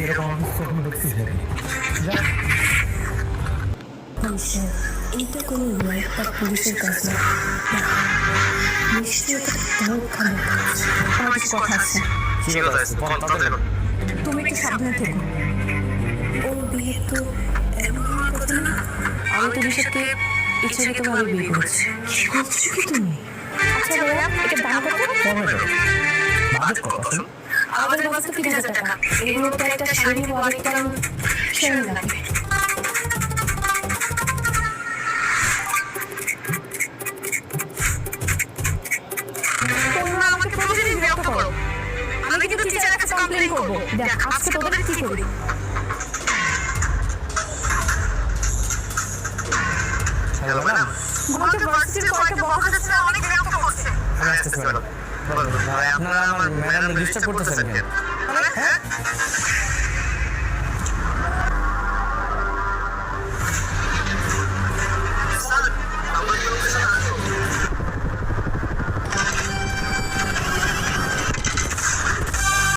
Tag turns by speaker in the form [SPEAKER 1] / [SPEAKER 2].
[SPEAKER 1] এরকম স্বপ্ন দেখছিস নাকি?
[SPEAKER 2] এটা কোনো লাইফ বা পুলিশের কাজ না, নিশ্চয়ই এটা তাও খারাপ কাজ। আমার কিছু কথা আছে।
[SPEAKER 1] কি কথা আছে?
[SPEAKER 2] তুমি একটু সাবধানে থেকো। ওর বিয়ে তো এমন কথা না। আমি তো বিষয়কে ইচ্ছাকৃতভাবে বিয়ে করেছি। কি বলছো কি তুমি? আচ্ছা ভাইয়া, এটা দাম কত?
[SPEAKER 1] বাজেট কত?
[SPEAKER 2] আমাদের বাজেট 30,000 টাকা। এর মধ্যে একটা শাড়ি ও আরেকটা শেয়ার লাগবে। তোমরা আমাকে প্রতিদিন বিরক্ত করো। আমি কিন্তু টিচারের কাছে কমপ্লেইন করব। দেখ আজকে তোদের কি করি।
[SPEAKER 1] হ্যালো ম্যাডাম,
[SPEAKER 2] আমাকে ভার্সিটির কয়েকটা বস আছে অনেক বিরক্ত করছে।
[SPEAKER 1] আমি আসতেছি ম্যাডাম। আপনারা আমার ম্যাডাম ডিস্টার্ব করতেছেন কেন?
[SPEAKER 2] হ্যাঁ